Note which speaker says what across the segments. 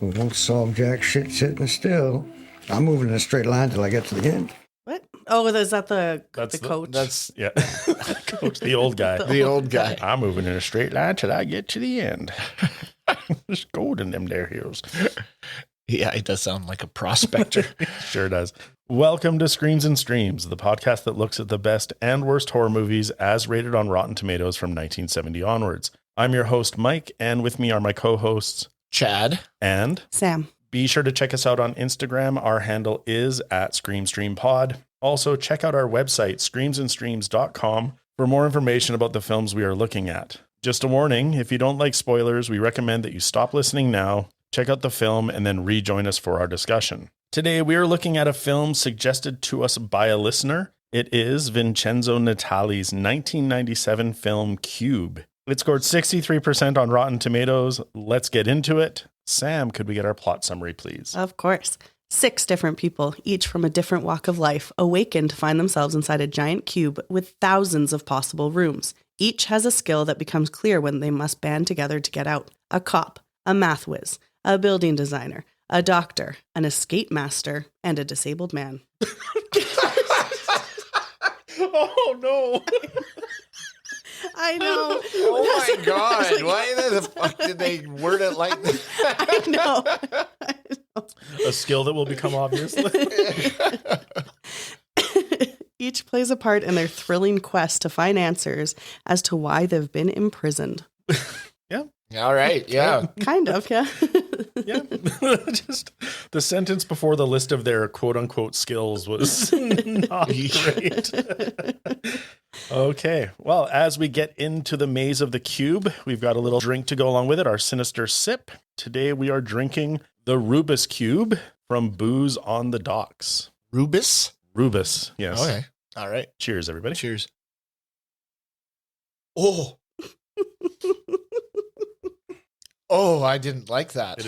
Speaker 1: We won't solve jack shit sitting still. I'm moving in a straight line till I get to the end.
Speaker 2: What? Oh, is that the coach?
Speaker 3: That's, yeah. Coach, the old guy.
Speaker 4: The old guy.
Speaker 3: I'm moving in a straight line till I get to the end. There's gold in them there hills.
Speaker 4: Yeah, he does sound like a prospector.
Speaker 3: Sure does. Welcome to Screams and Streams, the podcast that looks at the best and worst horror movies as rated on Rotten Tomatoes from 1970 onwards. I'm your host, Mike, and with me are my co-hosts,
Speaker 4: Chad
Speaker 3: and
Speaker 2: Sam.
Speaker 3: Be sure to check us out on Instagram. Our handle is @ScreamStreamPod. Also, check out our website, screamsandstreams.com, for more information about the films we are looking at. Just a warning, if you don't like spoilers, we recommend that you stop listening now, check out the film, and then rejoin us for our discussion. Today, we are looking at a film suggested to us by a listener. It is Vincenzo Natali's 1997 film Cube. It scored 63% on Rotten Tomatoes. Let's get into it. Sam, could we get our plot summary, please?
Speaker 2: Of course. 6 different people, each from a different walk of life, awaken to find themselves inside a giant cube with thousands of possible rooms. Each has a skill that becomes clear when they must band together to get out. A cop, a math whiz, a building designer, a doctor, an escape master, and a disabled man.
Speaker 3: Oh, no.
Speaker 2: I know.
Speaker 4: Oh my God. Like, why the fuck did they word it like that?
Speaker 2: I know.
Speaker 3: A skill that will become obvious.
Speaker 2: Each plays a part in their thrilling quest to find answers as to why they've been imprisoned.
Speaker 3: Yeah.
Speaker 4: All right. Yeah.
Speaker 2: Kind of, yeah.
Speaker 3: Yeah. Just the sentence before the list of their quote unquote skills was not great. Okay. Well, as we get into the maze of the cube, we've got a little drink to go along with it, our sinister sip. Today we are drinking the Rubus Cube from Booze on the Docks.
Speaker 4: Rubus?
Speaker 3: Rubus, yes.
Speaker 4: Okay. All right.
Speaker 3: Cheers, everybody.
Speaker 4: Cheers. Oh. Oh, I didn't like that.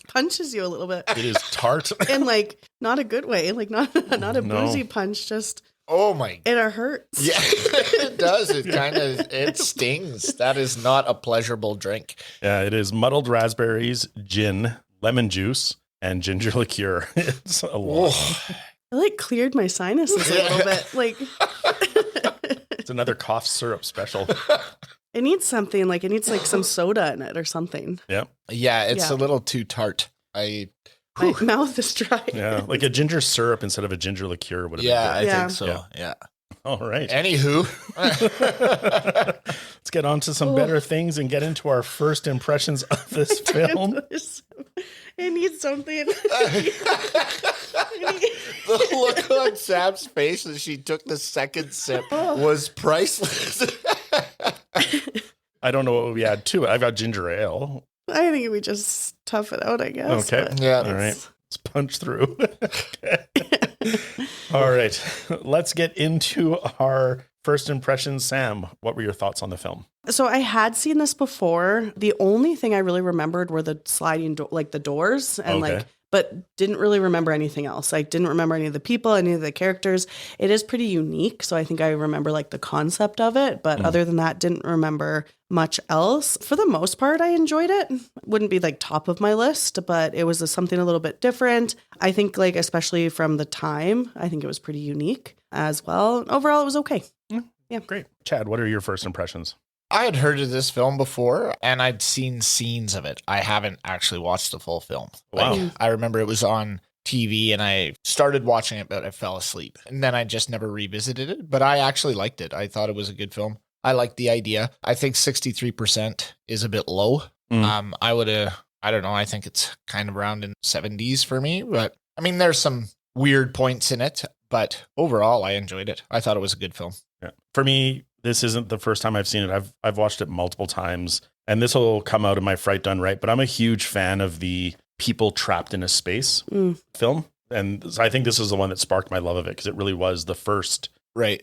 Speaker 2: Punches you a little bit.
Speaker 3: It is tart.
Speaker 2: In like not a good way, like not a boozy punch, just
Speaker 4: Oh my.
Speaker 2: it hurts.
Speaker 4: Yeah, it does. It stings. That is not a pleasurable drink.
Speaker 3: Yeah, it is muddled raspberries, gin, lemon juice, and ginger liqueur. It's a lot.
Speaker 4: Oh.
Speaker 2: It like cleared my sinuses a little bit. Like
Speaker 3: It's another cough syrup special.
Speaker 2: it needs something, like it needs like some soda in it or something.
Speaker 3: Yeah.
Speaker 4: Yeah, it's
Speaker 2: Yeah.
Speaker 4: a little too tart.
Speaker 2: My mouth is dry.
Speaker 3: Yeah, like a ginger syrup instead of a ginger liqueur would have
Speaker 4: Yeah, I
Speaker 3: been
Speaker 2: Yeah.
Speaker 4: think so. Yeah.
Speaker 3: good. All right.
Speaker 4: Anywho.
Speaker 3: Let's get on to some better things and get into our first impressions of this film.
Speaker 2: It needs something.
Speaker 4: The look on Sam's face as she took the second sip was priceless.
Speaker 3: I don't know what we add to it. I've got ginger ale.
Speaker 2: I think we just tough it out, I guess.
Speaker 3: Okay.
Speaker 2: but
Speaker 4: Yeah.
Speaker 3: All right. Let's punch through. Okay. All right. Let's get into our first impressions. Sam, what were your thoughts on the film?
Speaker 2: So I had seen this before. The only thing I really remembered were the sliding like the doors and
Speaker 3: Okay.
Speaker 2: like, but didn't really remember anything else. I didn't remember any of the people, any of the characters. It is pretty unique. So I think I remember like the concept of it, but other than that, didn't remember much else. For the most part, I enjoyed it. Wouldn't be like top of my list, but it was something a little bit different. I think like, especially from the time, I think it was pretty unique as well. Overall, it was okay. Yeah.
Speaker 3: Great. Chad, what are your first impressions?
Speaker 4: I had heard of this film before and I'd seen scenes of it. I haven't actually watched the full film.
Speaker 3: Wow.
Speaker 4: Like, I remember it was on TV and I started watching it, but I fell asleep. And then I just never revisited it. But I actually liked it. I thought it was a good film. I liked the idea. I think 63% is a bit low.
Speaker 3: Mm.
Speaker 4: I don't know. I think it's kind of around in 70s for me. But I mean, there's some weird points in it. But overall, I enjoyed it. I thought it was a good film.
Speaker 3: Yeah. For me, this isn't the first time I've seen it. I've watched it multiple times, and this will come out of my Fright Done Right, but I'm a huge fan of the people trapped in a space film. And I think this is the one that sparked my love of it because it really was the first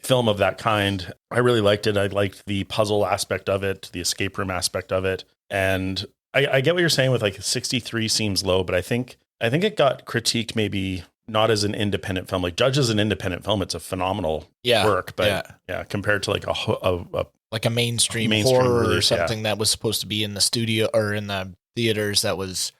Speaker 3: film of that kind. I really liked it. I liked the puzzle aspect of it, the escape room aspect of it. And I get what you're saying with like 63 seems low, but I think it got critiqued maybe not as an independent film. Like Judge is an independent film. It's a phenomenal work, but compared to like a
Speaker 4: like a mainstream horror or something that was supposed to be in the studio or in the theaters that was,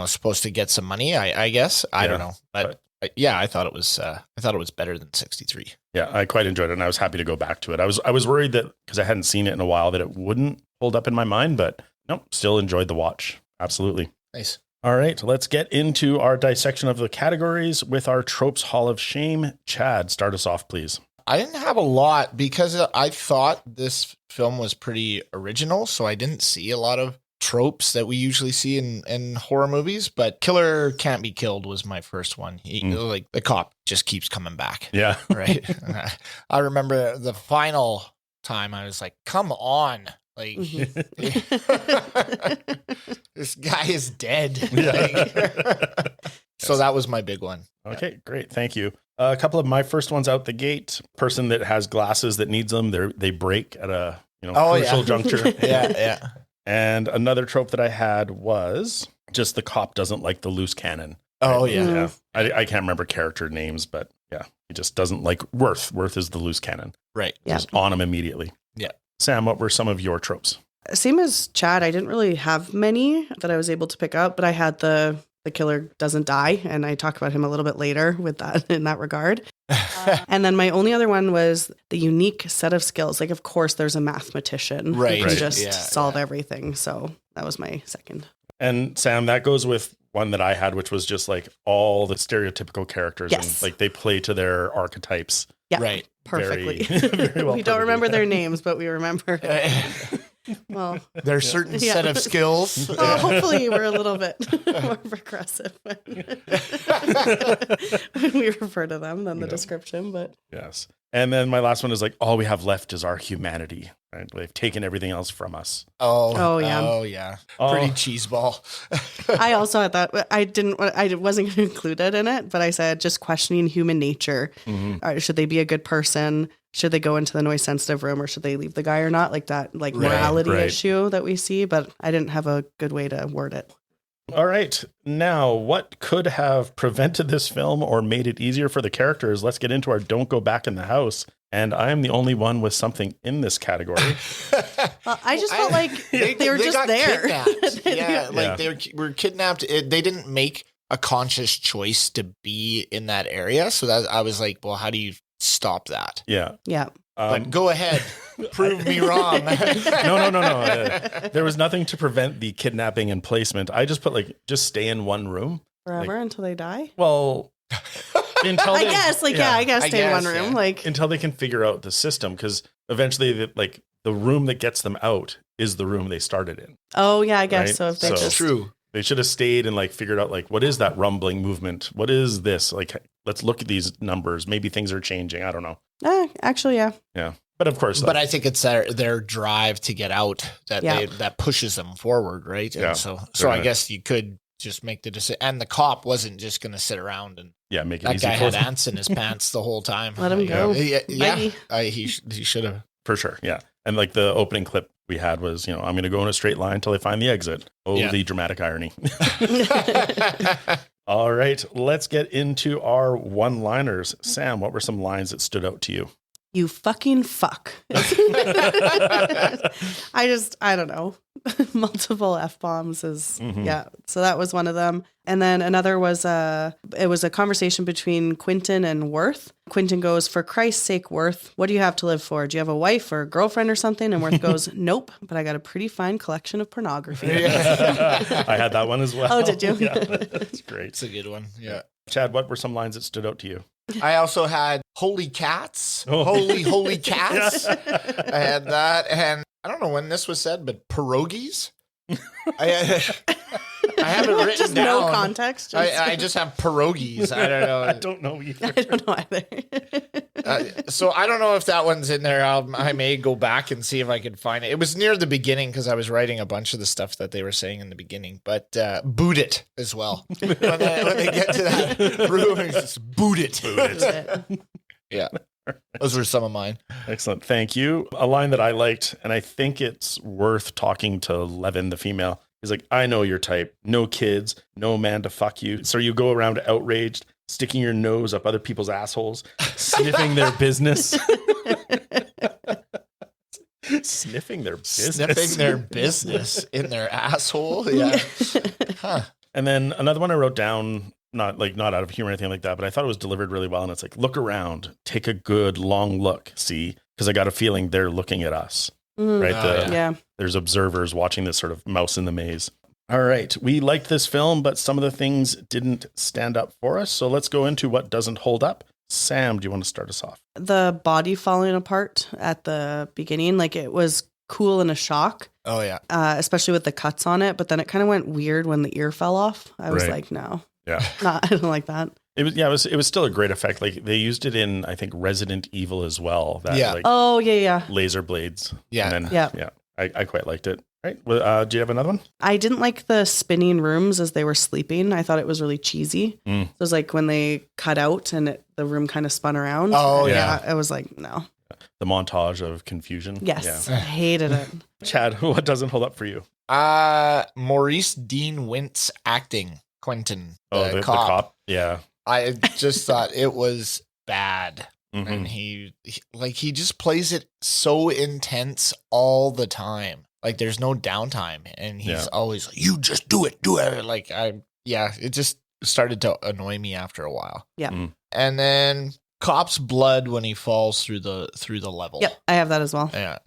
Speaker 4: supposed to get some money. I guess I don't know, but I thought it was better than 63.
Speaker 3: Yeah, I quite enjoyed it, and I was happy to go back to it. I was worried that because I hadn't seen it in a while that it wouldn't hold up in my mind, but nope, still enjoyed the watch. Absolutely.
Speaker 4: Nice.
Speaker 3: All right, let's get into our dissection of the categories with our Tropes Hall of Shame. Chad, start us off, please.
Speaker 4: I didn't have a lot because I thought this film was pretty original, so I didn't see a lot of tropes that we usually see in horror movies, but Killer Can't Be Killed was my first one. Like the cop just keeps coming back.
Speaker 3: Yeah.
Speaker 4: Right. I remember the final time I was like, come on. Like, this guy is dead. So that was my big one.
Speaker 3: Okay, great. Thank you. A couple of my first ones out the gate. Person that has glasses that needs them, they break at a crucial juncture.
Speaker 4: Yeah.
Speaker 3: And another trope that I had was just the cop doesn't like the loose cannon.
Speaker 4: Oh, yeah.
Speaker 3: I can't remember character names, but yeah, he just doesn't like Worth. Worth is the loose cannon.
Speaker 4: Right.
Speaker 3: Just on him immediately.
Speaker 4: Yeah.
Speaker 3: Sam, what were some of your tropes?
Speaker 2: Same as Chad. I didn't really have many that I was able to pick up, but I had the killer doesn't die, and I talk about him a little bit later with that in that regard. And then my only other one was the unique set of skills. Like, of course, there's a mathematician who can just solve everything. So that was my second.
Speaker 3: And Sam, that goes with one that I had, which was just like all the stereotypical characters and like they play to their archetypes.
Speaker 2: Yeah,
Speaker 4: right.
Speaker 2: Perfectly.
Speaker 3: Very well
Speaker 2: we don't remember their names, but we remember. Well,
Speaker 4: there's certain set of skills.
Speaker 2: Hopefully we're a little bit more progressive when we refer to them than the description, but
Speaker 3: yes. And then my last one is like, all we have left is our humanity. Right? They've taken everything else from us.
Speaker 2: Oh yeah.
Speaker 4: Pretty cheeseball.
Speaker 2: I also had that. I wasn't going to include it in it, but I said just questioning human nature. Should they be a good person? Should they go into the noise sensitive room, or should they leave the guy or not? Like that, morality issue that we see, but I didn't have a good way to word it.
Speaker 3: All right. Now, what could have prevented this film or made it easier for the characters? Let's get into our don't go back in the house. And I am the only one with something in this category.
Speaker 2: I just felt like they were just there.
Speaker 4: They were kidnapped. They didn't make a conscious choice to be in that area. So that I was like, well, how do you stop that?
Speaker 3: Yeah.
Speaker 2: Yeah.
Speaker 4: But go ahead. Prove me wrong.
Speaker 3: No. There was nothing to prevent the kidnapping and placement. I just put just stay in one room.
Speaker 2: Forever until they die?
Speaker 3: Well, until
Speaker 2: I guess stay in one room.
Speaker 3: Until they can figure out the system, because eventually the room that gets them out is the room they started in.
Speaker 2: Oh yeah, I guess
Speaker 3: right?
Speaker 2: so. If they just
Speaker 4: true.
Speaker 3: They should have stayed and figured out what is that rumbling movement? What is this? Let's look at these numbers. Maybe things are changing. I don't know.
Speaker 2: Actually, yeah.
Speaker 3: Yeah. But of course.
Speaker 4: But I think it's their drive to get out that pushes them forward, right? And so I guess you could just make the decision. And the cop wasn't just going to sit around and
Speaker 3: make it
Speaker 4: that
Speaker 3: easy.
Speaker 4: That guy had ants in his pants the whole time.
Speaker 2: Let him go.
Speaker 4: He should have.
Speaker 3: For sure. Yeah. And the opening clip we had was, I'm going to go in a straight line until I find the exit. The dramatic irony. All right, let's get into our one-liners. Sam, what were some lines that stood out to you?
Speaker 2: You fucking fuck. I don't know. Multiple F-bombs is, So that was one of them. And then another was, it was a conversation between Quentin and Worth. Quentin goes, for Christ's sake, Worth, what do you have to live for? Do you have a wife or a girlfriend or something? And Worth goes, nope, but I got a pretty fine collection of pornography.
Speaker 3: I had that one as well.
Speaker 2: Oh, did you?
Speaker 3: Yeah, that's great.
Speaker 4: It's a good one. Yeah.
Speaker 3: Chad, what were some lines that stood out to you?
Speaker 4: I also had holy cats. Holy cats. I had that. And I don't know when this was said, but pierogies. I have it written
Speaker 2: just
Speaker 4: down.
Speaker 2: No context.
Speaker 4: I just have pierogies. I don't know.
Speaker 3: I don't know either.
Speaker 2: I don't know either.
Speaker 4: So I don't know if that one's in there. I may go back and see if I can find it. It was near the beginning because I was writing a bunch of the stuff that they were saying in the beginning. But boot it as well. when they get to that room, it's just boot it. Yeah. Those were some of mine.
Speaker 3: Excellent. Thank you. A line that I liked, and I think it's worth talking to Levin, the female. He's like, I know your type. No kids, no man to fuck you. So you go around outraged, sticking your nose up other people's assholes, sniffing their business. Sniffing their business.
Speaker 4: Sniffing their business in their asshole. Yeah. Huh.
Speaker 3: And then another one I wrote down, not out of humor or anything like that, but I thought it was delivered really well. And it's like, look around, take a good long look. See, because I got a feeling they're looking at us, right?
Speaker 2: Yeah.
Speaker 3: There's observers watching this sort of mouse in the maze. All right. We liked this film, but some of the things didn't stand up for us. So let's go into what doesn't hold up. Sam, do you want to start us off?
Speaker 2: The body falling apart at the beginning, like it was cool and a shock.
Speaker 4: Oh, yeah.
Speaker 2: Especially with the cuts on it. But then it kind of went weird when the ear fell off. I was
Speaker 3: Right.
Speaker 2: like, no,
Speaker 3: Yeah.
Speaker 2: I don't like that.
Speaker 3: It was still a great effect. Like they used it in, I think, Resident Evil as well. That,
Speaker 4: Yeah.
Speaker 3: like,
Speaker 2: Oh, yeah.
Speaker 3: laser blades.
Speaker 4: Yeah.
Speaker 3: And then,
Speaker 2: Yeah.
Speaker 3: I quite liked it. Right. Well, do you have another one?
Speaker 2: I didn't like the spinning rooms as they were sleeping. I thought it was really cheesy.
Speaker 3: Mm.
Speaker 2: It was like when they cut out and the room kind of spun around.
Speaker 4: Oh,
Speaker 3: yeah.
Speaker 2: I was like, no.
Speaker 3: The montage of confusion.
Speaker 2: Yes.
Speaker 3: Yeah.
Speaker 2: I hated it.
Speaker 3: Chad, what doesn't hold up for you?
Speaker 4: Maurice Dean Wintz acting Quentin,
Speaker 3: The cop. Yeah.
Speaker 4: I just thought it was bad.
Speaker 3: Mhm.
Speaker 4: And he just plays it so intense all the time. Like there's no downtime, and he's always like, "You just do it." Like it just started to annoy me after a while.
Speaker 2: Yeah.
Speaker 3: Mm.
Speaker 4: And then cop's blood when he falls through the level.
Speaker 2: Yep. I have that as well.
Speaker 4: Yeah,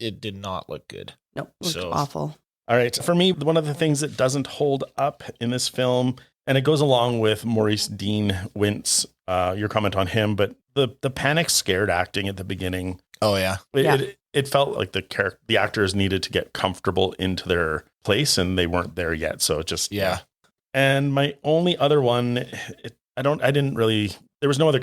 Speaker 4: it did not look good.
Speaker 2: Nope. It looked
Speaker 4: So-
Speaker 2: awful.
Speaker 3: All right. For me, one of the things that doesn't hold up in this film, and it goes along with Maurice Dean Wintz, your comment on him, but the panic scared acting at the beginning,
Speaker 4: Oh yeah.
Speaker 3: it felt like the actors needed to get comfortable into their place, and they weren't there yet. So it just
Speaker 4: Yeah.
Speaker 3: And my only other one, there was no other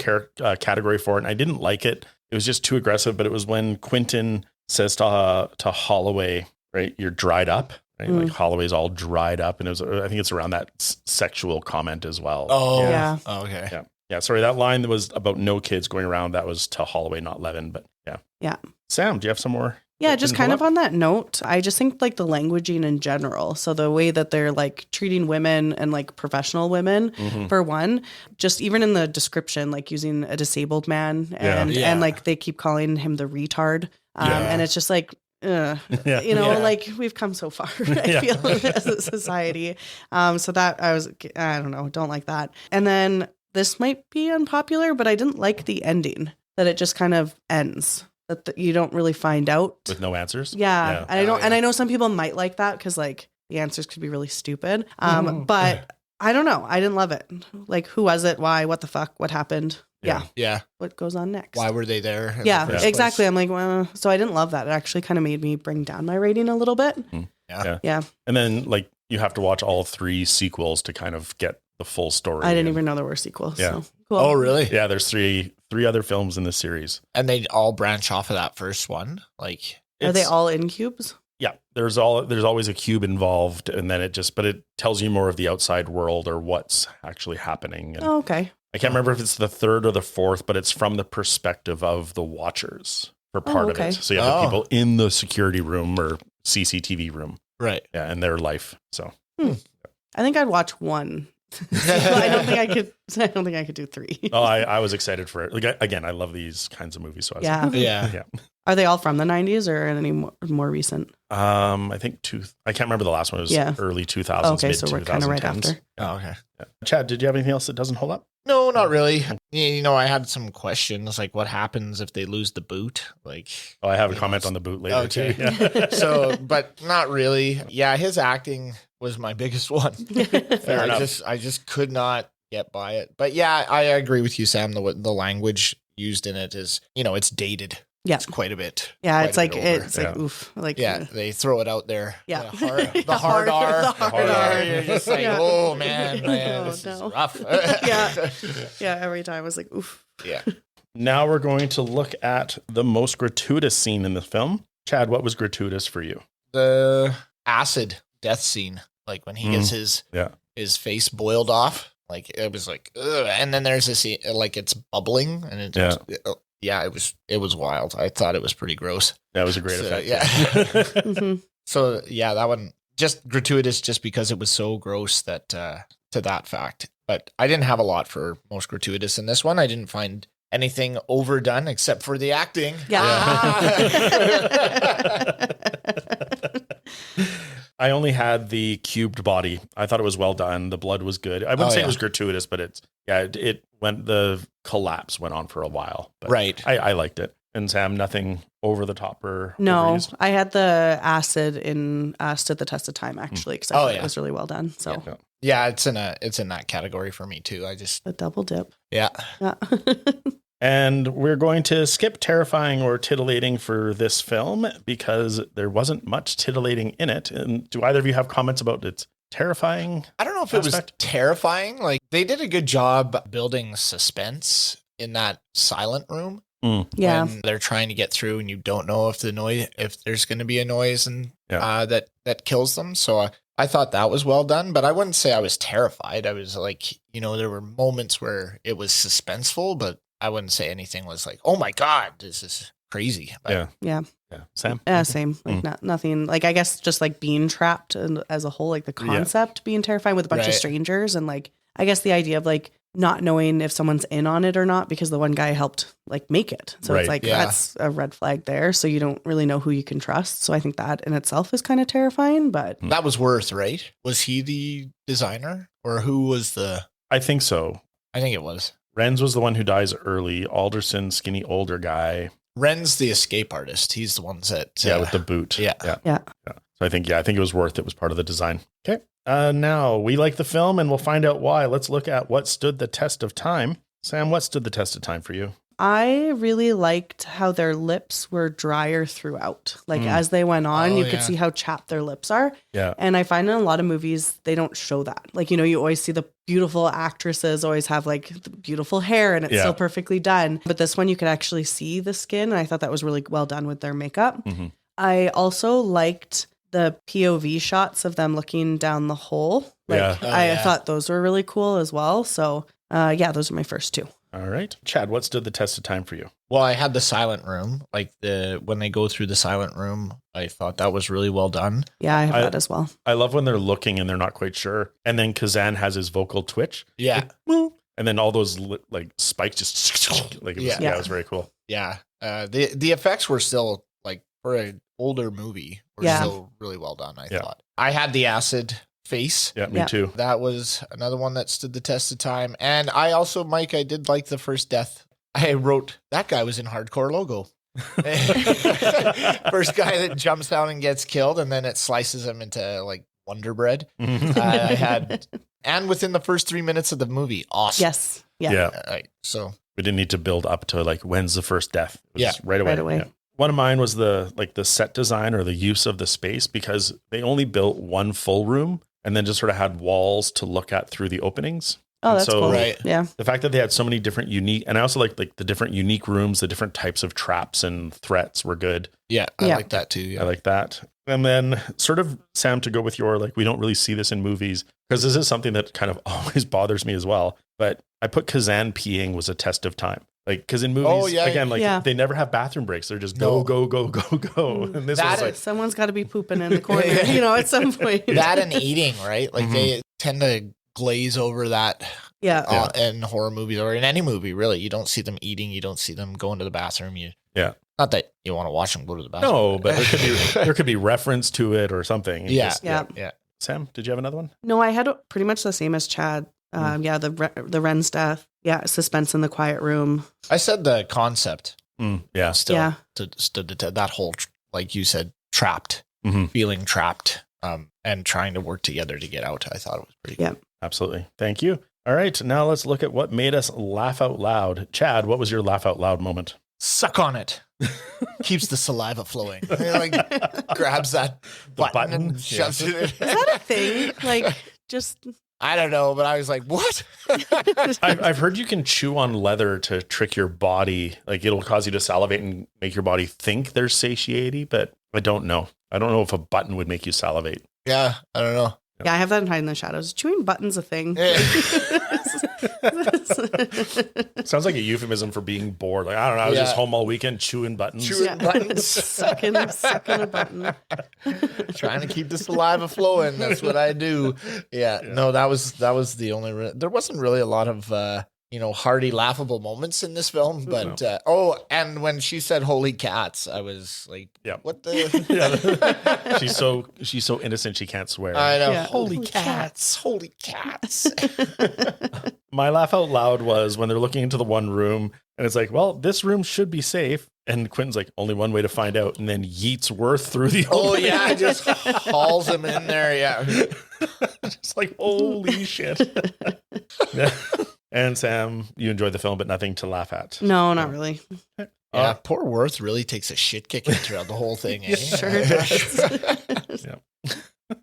Speaker 3: category for it, and I didn't like it. It was just too aggressive. But it was when Quentin says to Holloway, right, "You're dried up." Right? Like Holloway's all dried up, and it was. I think it's around that sexual comment as well.
Speaker 4: Oh
Speaker 2: Yeah.
Speaker 4: Oh, okay.
Speaker 3: Yeah. Yeah, sorry, that line that was about no kids going around, that was to Holloway, not Levin, but yeah.
Speaker 2: Yeah.
Speaker 3: Sam, do you have some more?
Speaker 2: Yeah,
Speaker 3: that
Speaker 2: just
Speaker 3: didn't
Speaker 2: kind
Speaker 3: hold
Speaker 2: of on that note, I just think like the languaging in general. So the way that they're like treating women and like professional women,
Speaker 3: Mhm.
Speaker 2: for one, just even in the description, like using a disabled man and
Speaker 4: Yeah.
Speaker 2: and like they keep calling him the retard. And it's just like,
Speaker 3: Yeah.
Speaker 2: like we've come so far, I feel, as a society. So that I don't know, don't like that. And then this might be unpopular, but I didn't like the ending, that it just kind of ends, that you don't really find out.
Speaker 3: With no answers?
Speaker 2: Yeah. And I don't,
Speaker 4: Oh, yeah.
Speaker 2: and I know some people might like that because like the answers could be really stupid. But I don't know. I didn't love it. Like, who was it? Why? What the fuck? What happened?
Speaker 3: Yeah.
Speaker 2: Yeah.
Speaker 4: Yeah.
Speaker 2: What goes on next?
Speaker 4: Why were they there? in the
Speaker 2: Yeah,
Speaker 4: first
Speaker 2: exactly.
Speaker 4: place?
Speaker 2: I'm like, well, so I didn't love that. It actually kind of made me bring down my rating a little bit.
Speaker 4: Yeah.
Speaker 2: Yeah.
Speaker 3: And then, like, you have to watch all 3 sequels to kind of get the full story.
Speaker 2: I didn't even know there were sequels.
Speaker 3: Yeah.
Speaker 2: So cool.
Speaker 4: Oh, really?
Speaker 3: Yeah, there's three other films in this series.
Speaker 4: And they all branch off of that first one. Like,
Speaker 2: Are they
Speaker 3: It's-
Speaker 2: all in cubes?
Speaker 3: Yeah, there's always a cube involved, and then but it tells you more of the outside world or what's actually happening. And
Speaker 2: Oh, okay.
Speaker 3: I can't remember if it's the 3rd or the 4th, but it's from the perspective of the watchers for part
Speaker 2: okay.
Speaker 3: of it. So you have the people in the security room or CCTV room,
Speaker 4: right.
Speaker 3: yeah, and their life. So
Speaker 2: I think I'd watch one. I don't think I could do 3.
Speaker 3: I was excited for it. Like again, I love these kinds of movies. So I was
Speaker 2: Yeah.
Speaker 4: Yeah.
Speaker 3: yeah.
Speaker 2: Are they all from the 90s or any more recent?
Speaker 3: I think I can't remember the last one. It was early 2000s.
Speaker 2: Okay,
Speaker 3: mid
Speaker 2: so we're kind of right
Speaker 3: 2010s.
Speaker 2: after.
Speaker 4: Oh, okay.
Speaker 3: Yeah. Chad, did you have anything else that doesn't hold up?
Speaker 4: No, not really. You know, I had some questions like what happens if they lose the boot? Like,
Speaker 3: Oh, I have a
Speaker 4: You know,
Speaker 3: comment
Speaker 4: it's-
Speaker 3: on the boot later
Speaker 4: Okay.
Speaker 3: too. Yeah.
Speaker 4: so, but not really. Yeah, his acting was my biggest one.
Speaker 3: Fair enough.
Speaker 4: I just could not get by it. But yeah, I agree with you, Sam. The language used in it is, it's dated.
Speaker 2: Yeah.
Speaker 4: It's quite a bit.
Speaker 2: Yeah,
Speaker 4: quite
Speaker 2: it's
Speaker 4: a
Speaker 2: like
Speaker 4: bit over.
Speaker 2: it's like oof. Like
Speaker 4: Yeah, they throw it out there.
Speaker 2: Yeah.
Speaker 4: The hard R.
Speaker 2: The hard
Speaker 3: R.
Speaker 4: You're just like,
Speaker 2: Yeah.
Speaker 4: oh man,
Speaker 2: Oh,
Speaker 4: this
Speaker 2: no.
Speaker 4: is rough.
Speaker 2: Yeah, every time I was like oof.
Speaker 4: Yeah.
Speaker 3: Now we're going to look at the most gratuitous scene in the film. Chad, what was gratuitous for you?
Speaker 4: The acid death scene, like when he gets his face boiled off, like it was like, ugh. And then there's this like it's bubbling, and it was wild. I thought it was pretty gross.
Speaker 3: That was a great
Speaker 4: So,
Speaker 3: effect.
Speaker 4: yeah.
Speaker 2: Mhm.
Speaker 4: So yeah, that one just gratuitous, just because it was so gross that to that fact. But I didn't have a lot for most gratuitous in this one. I didn't find anything overdone except for the acting.
Speaker 2: Yeah.
Speaker 3: I only had the cubed body. I thought it was well done. The blood was good. I wouldn't say it was gratuitous, but it went, the collapse went on for a while. But
Speaker 4: Right.
Speaker 3: I liked it. And Sam, nothing over the top or
Speaker 2: No,
Speaker 3: overused?
Speaker 2: I had the acid stood the test of time actually because I thought it was really well done. So
Speaker 4: Yeah, it's in that category for me too. I just
Speaker 2: a double dip.
Speaker 4: yeah.
Speaker 3: And we're going to skip terrifying or titillating for this film because there wasn't much titillating in it. And do either of you have comments about its terrifying?
Speaker 4: I don't know if it was terrifying. Like they did a good job building suspense in that silent room.
Speaker 2: Yeah.
Speaker 4: When they're trying to get through and you don't know if there's going to be a noise and that kills them. So I thought that was well done, but I wouldn't say I was terrified. I was like, there were moments where it was suspenseful, but I wouldn't say anything was like, oh my God, this is crazy. But
Speaker 2: Yeah.
Speaker 3: Sam?
Speaker 2: Yeah, same. Like nothing. Like I guess just like being trapped and as a whole, like the concept being terrifying with a bunch of strangers, and like I guess the idea of like not knowing if someone's in on it or not because the one guy helped like make it. So it's like that's a red flag there. So you don't really know who you can trust. So I think that in itself is kind of terrifying. But
Speaker 4: that was Worth, right? Was he the designer or who was the?
Speaker 3: I think so.
Speaker 4: I think it was.
Speaker 3: Renz was the one who dies early. Alderson, skinny older guy.
Speaker 4: Ren's the escape artist. He's the ones that
Speaker 3: with the boot.
Speaker 2: Yeah.
Speaker 3: So I think it was Worth. It was part of the design. Okay. Now we like the film and we'll find out why. Let's look at what stood the test of time. Sam, what stood the test of time for you?
Speaker 2: I really liked how their lips were drier throughout. Like as they went on, you could see how chapped their lips are.
Speaker 3: Yeah.
Speaker 2: And I find in a lot of movies, they don't show that. Like, you always see the beautiful actresses always have like the beautiful hair and it's still perfectly done. But this one, you could actually see the skin. And I thought that was really well done with their makeup.
Speaker 3: Mm-hmm.
Speaker 2: I also liked the POV shots of them looking down the hole. Like I thought those were really cool as well. So those are my first two.
Speaker 3: All right. Chad, what stood the test of time for you?
Speaker 4: Well, I had the silent room, like when they go through the silent room, I thought that was really well done.
Speaker 2: Yeah, I have that as well.
Speaker 3: I love when they're looking and they're not quite sure. And then Kazan has his vocal twitch.
Speaker 4: Yeah.
Speaker 3: Like, and then all those like spikes just like, it was very cool.
Speaker 4: Yeah. The effects were still like for an older movie were still really well done. I thought I had the acid face.
Speaker 3: Yeah, me too.
Speaker 4: That was another one that stood the test of time. And I also, Mike, I did like the first death. I wrote that guy was in Hardcore Logo. First guy that jumps down and gets killed, and then it slices him into like Wonder Bread. I had, and within the first 3 minutes of the movie, awesome.
Speaker 2: Yes. Yeah.
Speaker 4: So
Speaker 3: we didn't need to build up to like when's the first death. It was right away.
Speaker 2: Right away.
Speaker 3: Yeah. One of mine was the set design or the use of the space, because they only built one full room and then just sort of had walls to look at through the openings.
Speaker 2: Oh, that's cool.
Speaker 4: Right.
Speaker 2: Yeah.
Speaker 3: The fact that they had so many different unique, and I also like the different unique rooms, the different types of traps and threats were good.
Speaker 4: Yeah, I like that too. Yeah.
Speaker 3: I like that. And then sort of, Sam, to go with your, like, we don't really see this in movies, because this is something that kind of always bothers me as well. But I put Kazan peeing was a test of time. Like, because in movies, they never have bathroom breaks. They're just go, go, go, go, go. And this was like,
Speaker 2: someone's got to be pooping in the corner, at some point.
Speaker 4: That and eating, right? Like they tend to glaze over that.
Speaker 2: Yeah.
Speaker 4: In horror movies or in any movie, really, you don't see them eating. You don't see them going to the bathroom. Not that you want to watch them go to the bathroom.
Speaker 3: No, but there could be reference to it or something.
Speaker 4: Yeah.
Speaker 3: Sam, did you have another one?
Speaker 2: No, I had pretty much the same as Chad. The Ren's death. Yeah, suspense in the quiet room.
Speaker 4: I said the concept.
Speaker 3: Still.
Speaker 4: Stood that whole, like you said, trapped, feeling trapped, and trying to work together to get out. I thought it was pretty good.
Speaker 2: Yeah,
Speaker 3: absolutely. Thank you. All right, now let's look at what made us laugh out loud. Chad, what was your laugh out loud moment?
Speaker 4: Suck on it. Keeps the saliva flowing. Like grabs that button and shoves it in.
Speaker 2: Is that a thing? Like, just...
Speaker 4: I don't know, but I was like, what?
Speaker 3: I've heard you can chew on leather to trick your body. Like, it'll cause you to salivate and make your body think there's satiety, but I don't know. I don't know if a button would make you salivate.
Speaker 4: Yeah, I don't know.
Speaker 2: Yeah, I have that in Hide in the Shadows. Chewing buttons a thing.
Speaker 3: Sounds like a euphemism for being bored. Like, I don't know. I was just home all weekend chewing buttons.
Speaker 4: Buttons.
Speaker 2: sucking a button.
Speaker 4: Trying to keep the saliva flowing. That's what I do. Yeah. No, that was the only. There wasn't really a lot of hearty, laughable moments in this film. But and when she said "holy cats," I was like,
Speaker 3: Yeah.
Speaker 4: what the?
Speaker 3: she's so innocent she can't swear.
Speaker 4: I know.
Speaker 2: Yeah.
Speaker 4: Holy cats! Holy cats!
Speaker 3: My laugh out loud was when they're looking into the one room and it's like, well, this room should be safe. And Quentin's like, only one way to find out, and then yeets Worth through the opening.
Speaker 4: Yeah, just hauls him in there. Yeah.
Speaker 3: Just like, holy shit. Yeah. And Sam, you enjoyed the film, but nothing to laugh at.
Speaker 2: No, not really.
Speaker 4: Yeah, poor Worth really takes a shit kicking throughout the whole thing. Eh?
Speaker 2: Sure does.
Speaker 3: Yeah.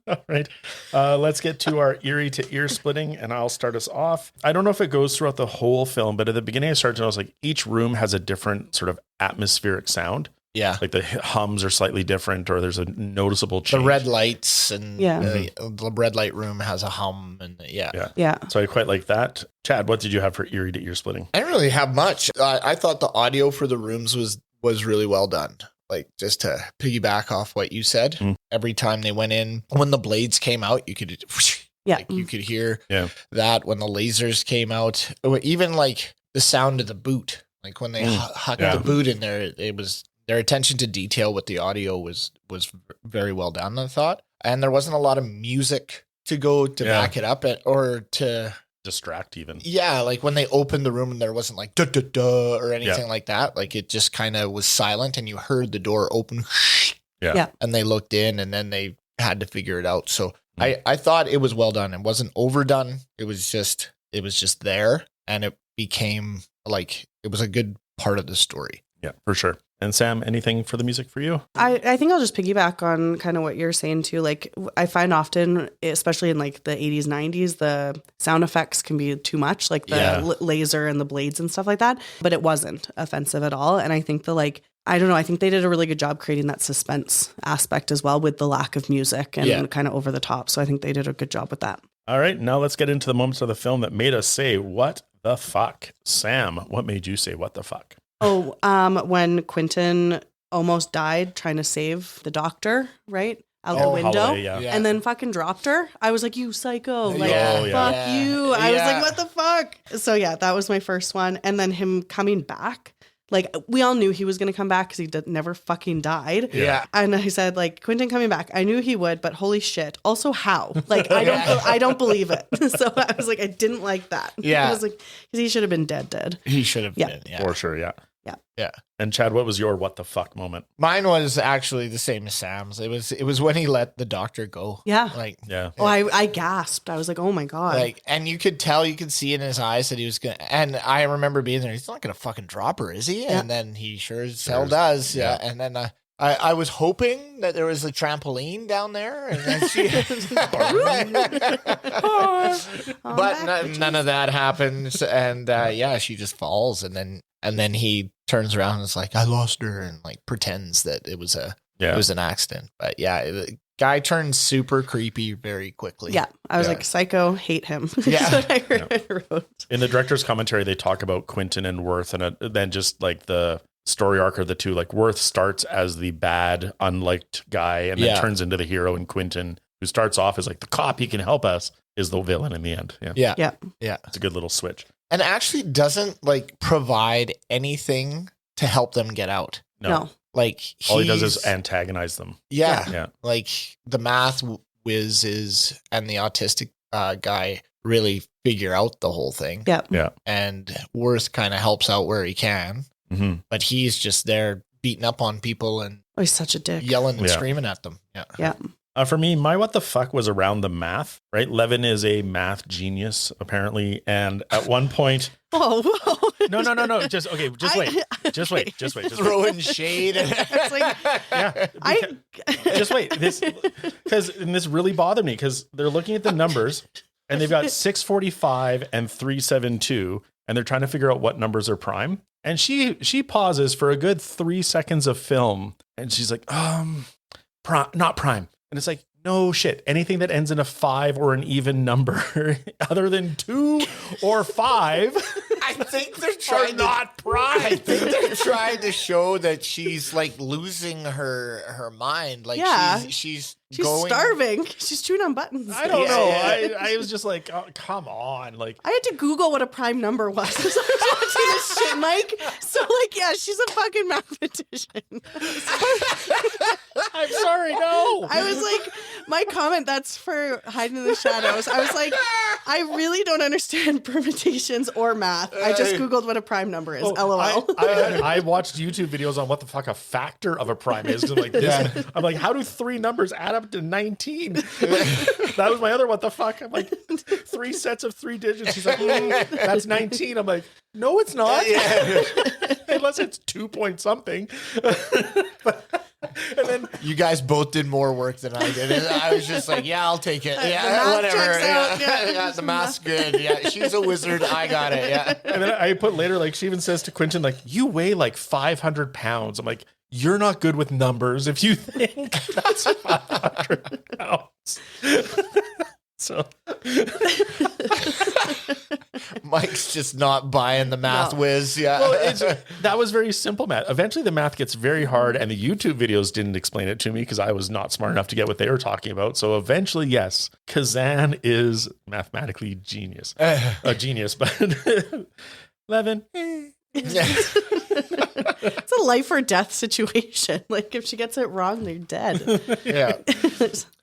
Speaker 3: All right. Let's get to our eerie to ear splitting, and I'll start us off. I don't know if it goes throughout the whole film, but at the beginning I started to notice like each room has a different sort of atmospheric sound.
Speaker 4: Yeah.
Speaker 3: Like the hums are slightly different, or there's a noticeable change.
Speaker 4: The red lights and
Speaker 2: Yeah.
Speaker 4: the red light room has a hum and
Speaker 2: Yeah.
Speaker 3: So I quite like that. Chad, what did you have for eerie to ear splitting?
Speaker 4: I didn't really have much. I thought the audio for the rooms was really well done. Like, just to piggyback off what you said, every time they went in, when the blades came out, you could you could hear that when the lasers came out, or even like the sound of the boot, like when they hucked the boot in there, it was their attention to detail with the audio was very well done, I thought. And there wasn't a lot of music to go to back it up or to
Speaker 3: distract even.
Speaker 4: Yeah, like when they opened the room and there wasn't like duh or anything like that. Like it just kind of was silent and you heard the door open.
Speaker 2: Yeah.
Speaker 4: And they looked in and then they had to figure it out. So I thought it was well done. It wasn't overdone. It was just there, and it became like it was a good part of the story.
Speaker 3: Yeah, for sure. And Sam, anything for the music for you?
Speaker 2: I think I'll just piggyback on kind of what you're saying too. Like I find often, especially in like the 80s, 90s, the sound effects can be too much, like the laser and the blades and stuff like that. But it wasn't offensive at all. And I think I don't know, I think they did a really good job creating that suspense aspect as well with the lack of music and kind of over the top. So I think they did a good job with that.
Speaker 3: All right, now let's get into the moments of the film that made us say, what the fuck? Sam, what made you say, what the fuck?
Speaker 2: When Quentin almost died trying to save the doctor, right? Out the window.
Speaker 3: Holiday,
Speaker 2: And then fucking dropped her. I was like, you psycho. Like,
Speaker 3: Yeah.
Speaker 2: fuck you. I was like, what the fuck? So yeah, that was my first one. And then him coming back. Like, we all knew he was going to come back because he never fucking died.
Speaker 4: Yeah.
Speaker 2: And I said, like, Quentin coming back. I knew he would, but holy shit. Also, how? Like, I don't believe it. So I was like, I didn't like that.
Speaker 4: Yeah.
Speaker 2: I was like, because he should have been dead.
Speaker 4: He should have been. Yeah.
Speaker 3: For sure, yeah.
Speaker 2: Yeah.
Speaker 3: And Chad, what was your what the fuck moment?
Speaker 4: Mine was actually the same as Sam's. It was when he let the doctor go.
Speaker 2: Yeah.
Speaker 4: Like,
Speaker 3: Yeah.
Speaker 2: Oh, I gasped. I was like, oh my God.
Speaker 4: like, and you could see in his eyes that he was gonna. And I remember being there. He's not gonna fucking drop her, is he?
Speaker 2: Yeah.
Speaker 4: And then he sure as hell does. Yeah. And then I was hoping that there was a trampoline down there, and then she. But none of that happens, and she just falls, and then he turns around and is like, I lost her, and like pretends that it was an accident. But yeah, the guy turns super creepy very quickly.
Speaker 2: Yeah. I was like, psycho, hate him.
Speaker 4: Yeah.
Speaker 2: That's what I wrote.
Speaker 3: In the director's commentary, they talk about Quentin and Worth, and then just like the story arc of the two. Like Worth starts as the bad, unliked guy, and then turns into the hero, and Quentin, who starts off as like the cop, he can help us, is the villain in the end. Yeah.
Speaker 4: It's
Speaker 3: a good little switch.
Speaker 4: And actually doesn't like provide anything to help them get out.
Speaker 2: No.
Speaker 4: Like
Speaker 3: all he does is antagonize them.
Speaker 4: Yeah. Like the math whizzes and the autistic guy really figure out the whole thing.
Speaker 2: Yeah.
Speaker 4: And Worth kind of helps out where he can, but he's just there beating up on people and
Speaker 2: he's such a dick.
Speaker 4: Yelling and screaming at them.
Speaker 2: Yeah.
Speaker 3: For me, my what the fuck was around the math, right? Levin is a math genius, apparently. And at one point...
Speaker 2: Whoa.
Speaker 3: No. Just wait.
Speaker 4: Throwing shade.
Speaker 2: It's like,
Speaker 3: just wait. This really bothered me because they're looking at the numbers and they've got 645 and 372, and they're trying to figure out what numbers are prime. And she pauses for a good 3 seconds of film, and she's like, not prime. And it's like, no shit. Anything that ends in a 5 or an even number other than 2 or 5,
Speaker 4: I think they're trying
Speaker 3: not prime.
Speaker 4: I think they're trying to show that she's like losing her mind. Like she's
Speaker 2: She's starving. She's chewing on buttons.
Speaker 3: I don't know. I was just like, oh, come on. Like,
Speaker 2: I had to Google what a prime number was as I was watching this shit, Mike. So, like, yeah, she's a fucking mathematician.
Speaker 3: I'm sorry, no.
Speaker 2: I was like, my comment, that's for hiding in the shadows. I was like, I really don't understand permutations or math. I just Googled what a prime number is. LOL.
Speaker 3: I watched YouTube videos on what the fuck a factor of a prime is. 'Cause I'm like, this. I'm like, how do 3 numbers add up to 19? That was my other what the fuck. I'm like, 3 sets of 3 digits. She's like, that's 19. I'm like, no, it's not. Unless it's 2 point something. And then
Speaker 4: you guys both did more work than I did. And I was just like, yeah, I'll take it. Yeah, whatever. Yeah, the math's good. Yeah, she's a wizard. I got it. Yeah.
Speaker 3: And then I put later, like, she even says to Quentin, like, you weigh like 500 pounds. I'm like, you're not good with numbers if you think that's 500 pounds. So
Speaker 4: Mike's just not buying the math whiz. Yeah.
Speaker 3: Well, that was very simple math. Eventually the math gets very hard, and the YouTube videos didn't explain it to me because I was not smart enough to get what they were talking about. So eventually, yes, Kazan is mathematically genius. A genius, but 11.
Speaker 2: It's a life or death situation. Like, if she gets it wrong, they're dead.
Speaker 4: Yeah.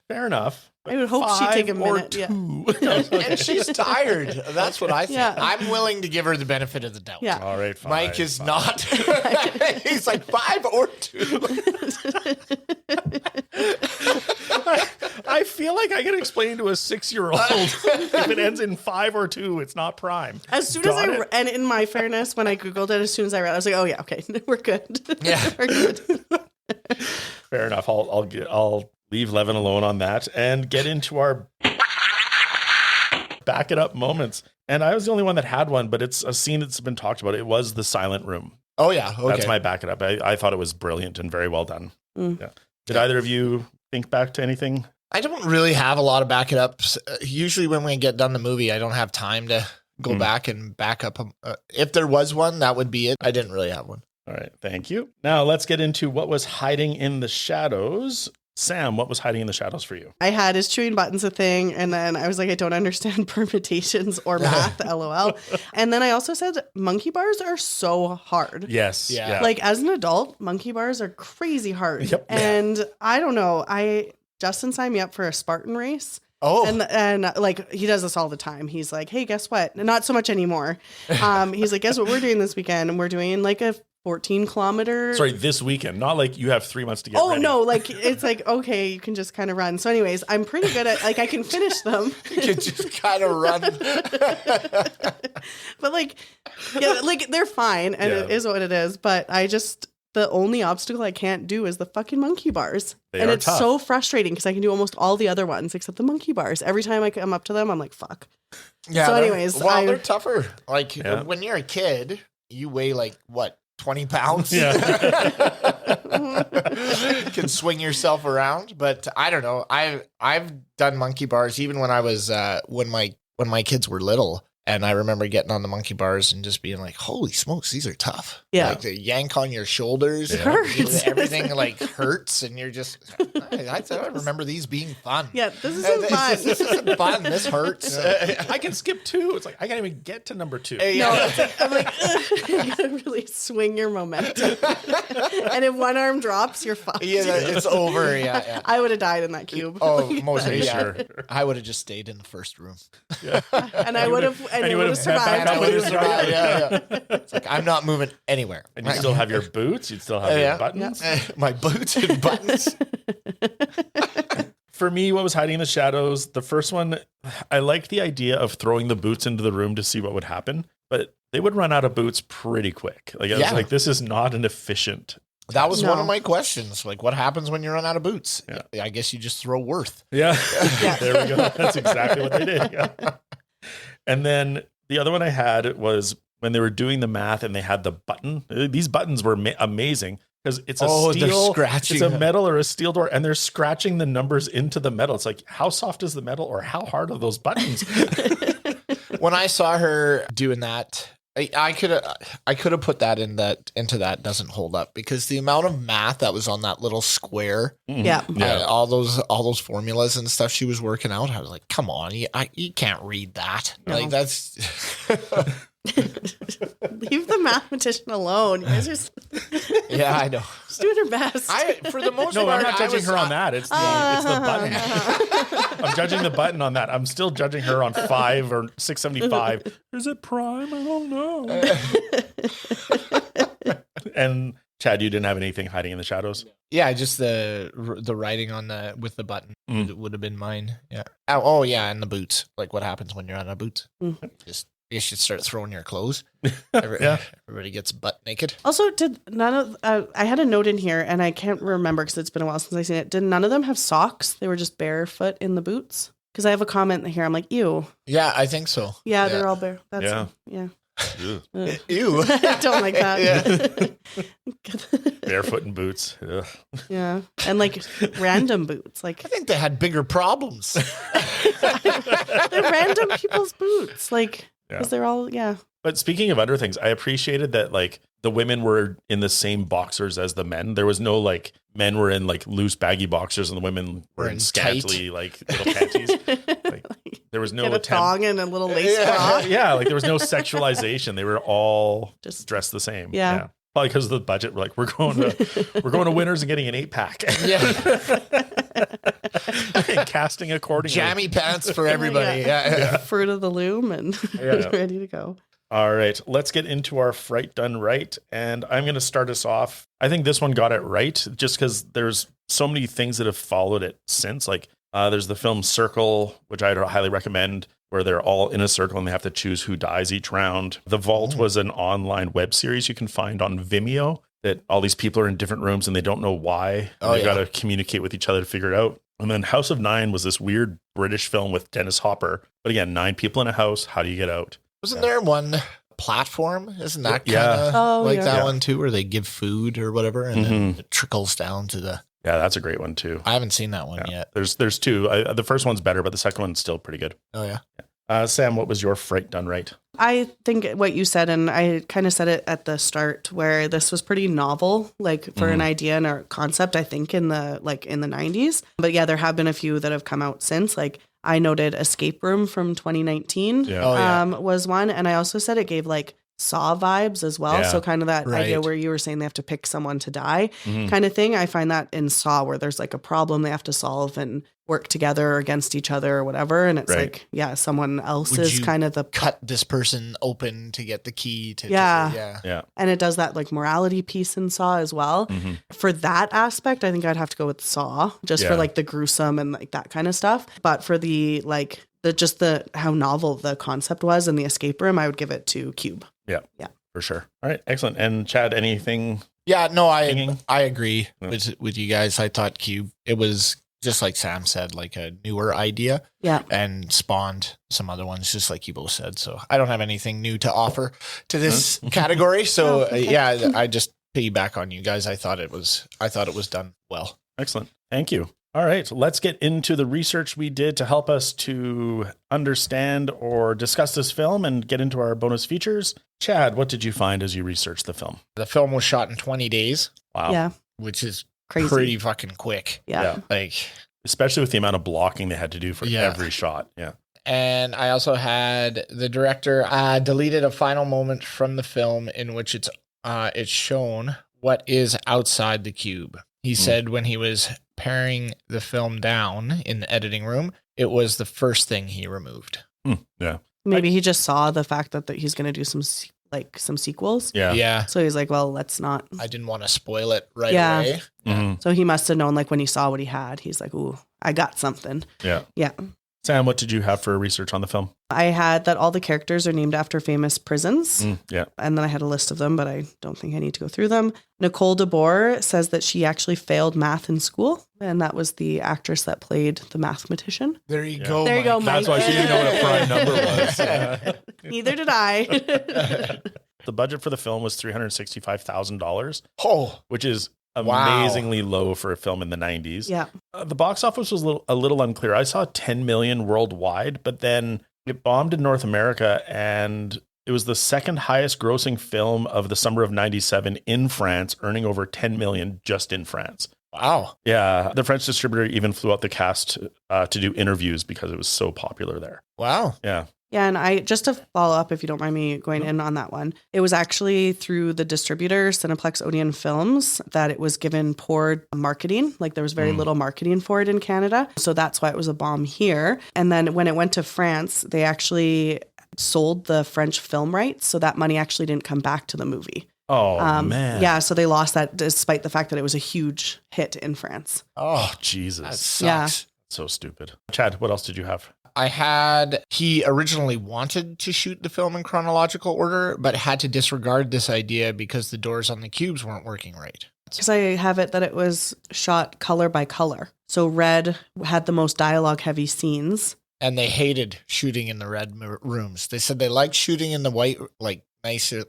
Speaker 3: Fair enough.
Speaker 2: I would hope she'd take a minute. Yeah.
Speaker 4: And she's tired. That's what I think.
Speaker 2: Yeah.
Speaker 4: I'm willing to give her the benefit of the doubt.
Speaker 2: Yeah.
Speaker 3: All right, fine,
Speaker 4: Mike is
Speaker 3: fine.
Speaker 4: not. He's like 5 or 2.
Speaker 3: I feel like I can explain to a 6-year-old if it ends in 5 or 2, it's not prime.
Speaker 2: As soon
Speaker 3: Got
Speaker 2: as
Speaker 3: it?
Speaker 2: and in my fairness, when I Googled it, as soon as I read it, I was like, oh yeah, okay, we're good.
Speaker 4: Yeah.
Speaker 2: We're good.
Speaker 3: Fair enough. I'll leave Levin alone on that and get into our back it up moments. And I was the only one that had one, but it's a scene that's been talked about. It was the silent room.
Speaker 4: Oh, yeah. Okay.
Speaker 3: That's my back it up. I thought it was brilliant and very well done.
Speaker 2: Mm.
Speaker 3: Yeah. Did either of you think back to anything?
Speaker 4: I don't really have a lot of back it ups. Usually when we get done the movie, I don't have time to go back and back up. If there was one, that would be it. I didn't really have one.
Speaker 3: All right. Thank you. Now let's get into what was hiding in the shadows. Sam, what was hiding in the shadows for you?
Speaker 2: I had is chewing buttons a thing, and then I was like, I don't understand permutations or math, LOL. And then I also said monkey bars are so hard.
Speaker 3: Yes.
Speaker 4: Yeah.
Speaker 2: Like, as an adult, monkey bars are crazy hard.
Speaker 3: Yep.
Speaker 2: And I don't know. Justin signed me up for a Spartan race.
Speaker 4: Oh.
Speaker 2: And like, he does this all the time. He's like, hey, guess what? Not so much anymore. He's like, guess what we're doing this weekend? And we're doing like a 14-kilometer.
Speaker 3: Sorry, this weekend. Not like you have 3 months to get ready.
Speaker 2: No, like, it's like, okay, you can just kind of run. So anyways, I'm pretty good at, like, I can finish them.
Speaker 4: You can just kind of run.
Speaker 2: But like, yeah, like, they're fine, and it is what it is. But the only obstacle I can't do is the fucking monkey bars.
Speaker 3: They are
Speaker 2: it's
Speaker 3: tough.
Speaker 2: so frustrating because I can do almost all the other ones except the monkey bars. Every time I come up to them, I'm like, fuck.
Speaker 4: Yeah.
Speaker 2: So anyways,
Speaker 4: they're tougher. Like when you're a kid, you weigh like what? 20 pounds.
Speaker 3: Yeah.
Speaker 4: You can swing yourself around, but I don't know. I've done monkey bars even when I was when my kids were little, and I remember getting on the monkey bars and just being like, "Holy smokes, these are tough!"
Speaker 2: Yeah,
Speaker 4: like the yank on your shoulders,
Speaker 2: it hurts.
Speaker 4: Everything like hurts, and you're just. I remember these being fun.
Speaker 2: Yeah, this isn't fun.
Speaker 4: This isn't fun. This hurts.
Speaker 3: I can skip 2. It's like I can't even get to number 2.
Speaker 2: No, it's like, I'm like, you gotta really swing your momentum, and if one arm drops, you're fucked.
Speaker 4: Yeah, it's over. Yeah.
Speaker 2: I would have died in that cube.
Speaker 4: Oh, most
Speaker 3: Sure.
Speaker 4: I would have just stayed in the first room.
Speaker 2: And I would have, and it would have survived.
Speaker 4: I would have survived. Yeah. It's like I'm not moving anywhere.
Speaker 3: And you still have your boots. You'd still have your buttons.
Speaker 4: My boots and buttons.
Speaker 3: For me, what was hiding in the shadows? The first one, I liked the idea of throwing the boots into the room to see what would happen, but they would run out of boots pretty quick. Like I was like, this is not an efficient.
Speaker 4: That was one of my questions. Like, what happens when you run out of boots?
Speaker 3: Yeah.
Speaker 4: I guess you just throw Worth.
Speaker 3: Yeah. There we go. That's exactly what they did. Yeah. And then the other one I had was when they were doing the math and they had the button. These buttons were amazing because it's a steel, it's a metal or a steel door, and they're scratching the numbers into the metal. It's like, how soft is the metal or how hard are those buttons?
Speaker 4: When I saw her doing that, I could have put that into that doesn't hold up because the amount of math that was on that little square,
Speaker 2: Yeah.
Speaker 4: all those formulas and stuff she was working out, I was like, come on, you can't read that.
Speaker 2: No.
Speaker 4: Like that's
Speaker 2: Leave the mathematician alone. You guys are
Speaker 4: yeah, I know.
Speaker 2: just doing her best.
Speaker 4: For the most
Speaker 3: No,
Speaker 4: part,
Speaker 3: I'm not judging her on that. It's the button. I'm judging the button on that. I'm still judging her on 5 or 675. Is it prime? I don't know. And Chad, you didn't have anything hiding in the shadows?
Speaker 4: Yeah, just the writing on with the button would have been mine. Yeah. Oh yeah, and the boots. Like what happens when you're on a boot? Just you should start throwing your clothes. Everybody gets butt naked.
Speaker 2: Also, did none of I had a note in here, and I can't remember because it's been a while since I've seen it. Did none of them have socks? They were just barefoot in the boots. Because I have a comment here. I'm like, ew.
Speaker 4: Yeah, I think so.
Speaker 2: Yeah, they're all bare. That's
Speaker 3: Yeah.
Speaker 2: Ugh.
Speaker 4: Ew.
Speaker 2: I don't like that.
Speaker 3: Barefoot and boots. Ugh.
Speaker 2: Yeah, and like random boots, like
Speaker 4: I think they had bigger problems.
Speaker 2: they're random people's boots, like because they're all
Speaker 3: But speaking of other things, I appreciated that like the women were in the same boxers as the men. There was no like men were in like loose baggy boxers and the women were in scantily like little panties. Like there was no
Speaker 2: get a
Speaker 3: attempt.
Speaker 2: Thong and a little lace bra.
Speaker 3: Yeah, like there was no sexualization. They were all
Speaker 2: Just
Speaker 3: dressed the same.
Speaker 2: Yeah.
Speaker 3: Probably because of the budget. We're like, we're going to Winners and getting an 8-pack. And casting accordingly.
Speaker 4: Jammy pants for everybody. Yeah.
Speaker 2: Fruit of the loom and ready to go.
Speaker 3: All right, let's get into our fright done right. And I'm going to start us off. I think this one got it right just because there's so many things that have followed it since. Like there's the film Circle, which I'd highly recommend, where they're all in a circle and they have to choose who dies each round. The Vault was an online web series you can find on Vimeo that all these people are in different rooms and they don't know why. They've got to communicate with each other to figure it out. And then House of Nine was this weird British film with Dennis Hopper. But again, 9 people in a house. How do you get out?
Speaker 4: Wasn't there one platform? Isn't that kind of that one too, where they give food or whatever and then it trickles down to the...
Speaker 3: Yeah, that's a great one too.
Speaker 4: I haven't seen that one yet.
Speaker 3: There's 2. The first one's better, but the second one's still pretty good.
Speaker 4: Oh, yeah.
Speaker 3: Sam, what was your fright done right?
Speaker 2: I think what you said, and I kind of said it at the start, where this was pretty novel, like for an idea and a concept, I think in the 90s. But yeah, there have been a few that have come out since. Like I noted Escape Room from 2019 was one. And I also said it gave like Saw vibes as well.
Speaker 3: Yeah.
Speaker 2: So kind of that idea where you were saying they have to pick someone to die kind of thing. I find that in Saw where there's like a problem they have to solve and work together or against each other or whatever. And it's like, someone else is kind of the...
Speaker 4: Cut this person open to get the key to...
Speaker 3: Yeah.
Speaker 2: And it does that like morality piece in Saw as well. For that aspect, I think I'd have to go with Saw just for like the gruesome and like that kind of stuff. But for the like... how novel the concept was in the escape room, I would give it to Cube.
Speaker 3: Yeah, for sure. All right, excellent. And Chad, anything?
Speaker 4: Yeah, no, I agree with you guys. I thought Cube, it was just like Sam said, like a newer idea.
Speaker 2: Yeah,
Speaker 4: and spawned some other ones, just like you both said. So I don't have anything new to offer to this category. So I just piggyback on you guys. I thought it was done well.
Speaker 3: Excellent. Thank you. All right, let's get into the research we did to help us to understand or discuss this film and get into our bonus features. Chad, what did you find as you researched the film?
Speaker 4: The film was shot in 20 days.
Speaker 3: Wow.
Speaker 2: Yeah.
Speaker 4: Which is
Speaker 2: crazy.
Speaker 4: Pretty fucking quick.
Speaker 2: Yeah.
Speaker 4: Like,
Speaker 3: especially with the amount of blocking they had to do for every shot. Yeah.
Speaker 4: And I also had the director deleted a final moment from the film in which it's shown what is outside the cube. He said when he was paring the film down in the editing room, it was the first thing he removed.
Speaker 3: Yeah.
Speaker 2: Maybe he just saw the fact that he's going to do some sequels.
Speaker 4: Yeah.
Speaker 2: So he's like, well, let's not.
Speaker 4: I didn't want to spoil it right away.
Speaker 3: Mm-hmm.
Speaker 2: So he must have known, like when he saw what he had, he's like, ooh, I got something.
Speaker 3: Yeah.
Speaker 2: Yeah.
Speaker 3: Sam, what did you have for research on the film?
Speaker 2: I had that all the characters are named after famous prisons.
Speaker 3: Yeah.
Speaker 2: And then I had a list of them, but I don't think I need to go through them. Nicole DeBoer says that she actually failed math in school. And that was the actress that played the mathematician.
Speaker 4: There you go.
Speaker 2: There you go, Mike.
Speaker 3: That's why she didn't know what a prime number was. Yeah.
Speaker 2: Neither did I.
Speaker 3: The budget for the film was $365,000.
Speaker 4: Oh,
Speaker 3: which is amazingly low for a film in the 90s.
Speaker 2: Yeah.
Speaker 3: The box office was a little unclear. I saw 10 million worldwide, but then it bombed in North America and It was the second highest grossing film of the summer of 97 in France, earning over 10 million just in France.
Speaker 4: Wow.
Speaker 3: Yeah. The French distributor even flew out the cast to do interviews because it was so popular there.
Speaker 4: Wow.
Speaker 3: Yeah.
Speaker 2: Yeah, and I just to follow up, if you don't mind me going in on that one, it was actually through the distributor, Cineplex Odeon Films, that it was given poor marketing. Like there was very little marketing for it in Canada. So that's why it was a bomb here. And then when it went to France, they actually sold the French film rights. So that money actually didn't come back to the movie.
Speaker 3: Oh, man.
Speaker 2: Yeah, so they lost that despite the fact that it was a huge hit in France.
Speaker 3: Oh,
Speaker 4: That
Speaker 3: Jesus.
Speaker 4: sucks.
Speaker 2: Yeah.
Speaker 3: So stupid. Chad, what else did you have?
Speaker 4: He originally wanted to shoot the film in chronological order, but had to disregard this idea because the doors on the cubes weren't working right.
Speaker 2: Because I have it that it was shot color by color. So red had the most dialogue heavy scenes.
Speaker 4: And they hated shooting in the red rooms. They said they liked shooting in the white, like nicer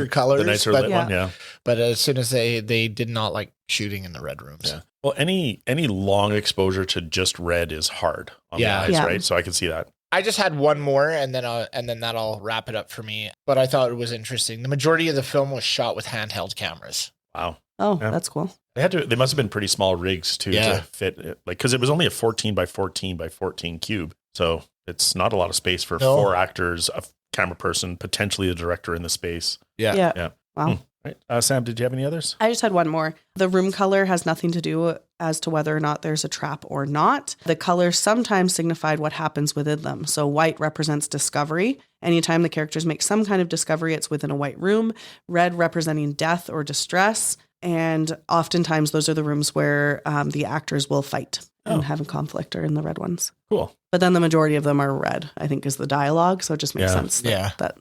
Speaker 4: colors.
Speaker 3: The nicer
Speaker 4: but,
Speaker 3: lit one, yeah.
Speaker 4: But as soon as they did not like shooting in the red rooms.
Speaker 3: Yeah. Well, any long exposure to just red is hard on the eyes,
Speaker 2: Yeah.
Speaker 3: right? So I can see that.
Speaker 4: I just had one more, and then that'll wrap it up for me. But I thought it was interesting. The majority of the film was shot with handheld cameras.
Speaker 3: Wow.
Speaker 2: Oh,
Speaker 3: Yeah.
Speaker 2: that's cool.
Speaker 3: They must have been pretty small rigs too
Speaker 4: Yeah.
Speaker 3: to fit it. Like, because it was only a 14 by 14 by 14 cube. So it's not a lot of space for
Speaker 4: No.
Speaker 3: 4 actors, a camera person, potentially the director in the space.
Speaker 2: Yeah.
Speaker 3: Yeah.
Speaker 2: Wow.
Speaker 3: Right. Sam, did you have any others?
Speaker 2: I just had one more. The room color has nothing to do as to whether or not there's a trap or not. The colors sometimes signified what happens within them. So white represents discovery. Anytime the characters make some kind of discovery, it's within a white room. Red representing death or distress. And oftentimes those are the rooms where the actors will fight and have a conflict, or in the red ones.
Speaker 3: Cool.
Speaker 2: But then the majority of them are red, I think, is the dialogue. So it just makes
Speaker 3: Yeah.
Speaker 2: sense.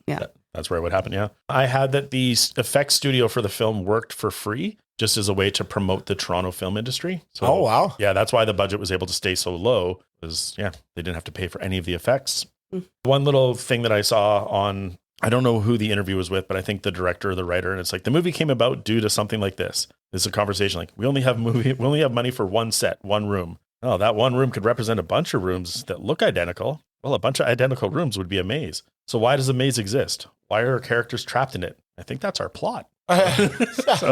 Speaker 4: Yeah.
Speaker 3: That's where it would happen. Yeah. I had that the effects studio for the film worked for free just as a way to promote the Toronto film industry. So,
Speaker 4: Oh, wow.
Speaker 3: yeah, that's why the budget was able to stay so low, was, they didn't have to pay for any of the effects. One little thing that I saw on, I don't know who the interview was with, but I think the director or the writer, and it's like, the movie came about due to something like this. This is a conversation like, we only have money for one set, one room. Oh, that one room could represent a bunch of rooms that look identical. Well, a bunch of identical rooms would be a maze. So why does a maze exist? Why are characters trapped in it? I think that's our plot. Just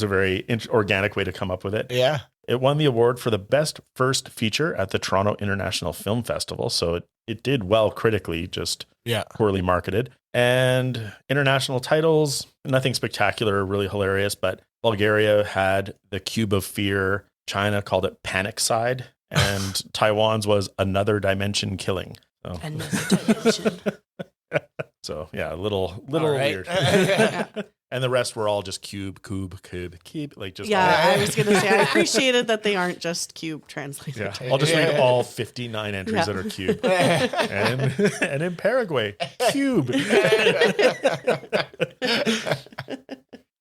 Speaker 3: a very organic way to come up with it.
Speaker 4: Yeah.
Speaker 3: It won the award for the best first feature at the Toronto International Film Festival. So it did well critically, just poorly marketed. And international titles, nothing spectacular, really hilarious, but Bulgaria had The Cube of Fear. China called it Panic Side. And Taiwan's was Another Dimension Killing. So.
Speaker 2: Another dimension.
Speaker 3: So yeah, a little
Speaker 4: right.
Speaker 3: weird. And the rest were all just cube, like just.
Speaker 2: I was going to say, I appreciated that they aren't just cube translated.
Speaker 3: Yeah, I'll just read all 59 entries that are cube. and in Paraguay, cube.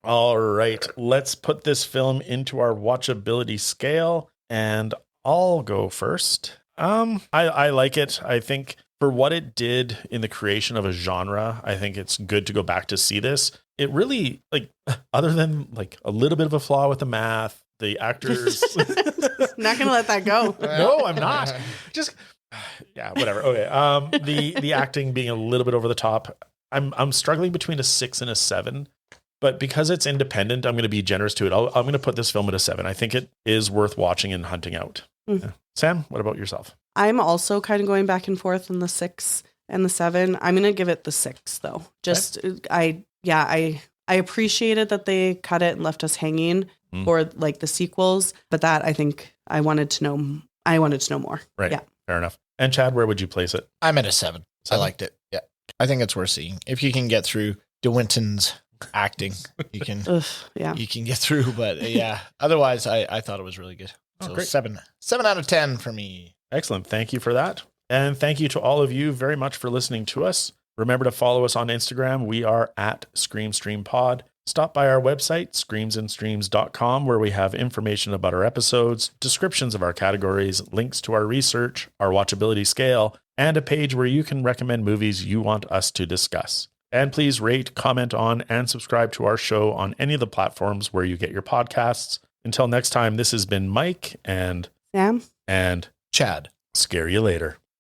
Speaker 3: All right, let's put this film into our watchability scale, and I'll go first. I like it. I think for what it did in the creation of a genre, I think it's good to go back to see this. It really, like, other than like a little bit of a flaw with the math, the actors.
Speaker 2: Not going to let that go.
Speaker 3: No, I'm not. Just, yeah, whatever. Okay. The acting being a little bit over the top. I'm struggling between a 6 and a 7. But because it's independent, I'm going to be generous to it. I'm going to put this film at a 7. I think it is worth watching and hunting out. Yeah. Sam, what about yourself?
Speaker 2: I'm also kind of going back and forth in the 6 and the 7. I'm going to give it the 6 though. Just, I appreciated that they cut it and left us hanging for like the sequels, but that I think I wanted to know more.
Speaker 3: Right.
Speaker 2: Yeah.
Speaker 3: Fair enough. And Chad, where would you place it?
Speaker 4: I'm at a 7. I liked it. Yeah. I think it's worth seeing. If you can get through DeWinton's acting, you can you can get through, but otherwise I thought it was really good. So
Speaker 3: great.
Speaker 4: 7 out of 10 for me.
Speaker 3: Excellent. Thank you for that. And thank you to all of you very much for listening to us. Remember to follow us on Instagram. We are at ScreamStreamPod. Stop by our website, screamsandstreams.com, where we have information about our episodes, descriptions of our categories, links to our research, our watchability scale, and a page where you can recommend movies you want us to discuss. And please rate, comment on, and subscribe to our show on any of the platforms where you get your podcasts. Until next time, this has been Mike and
Speaker 2: Sam?
Speaker 3: and
Speaker 4: Chad.
Speaker 3: scare you later.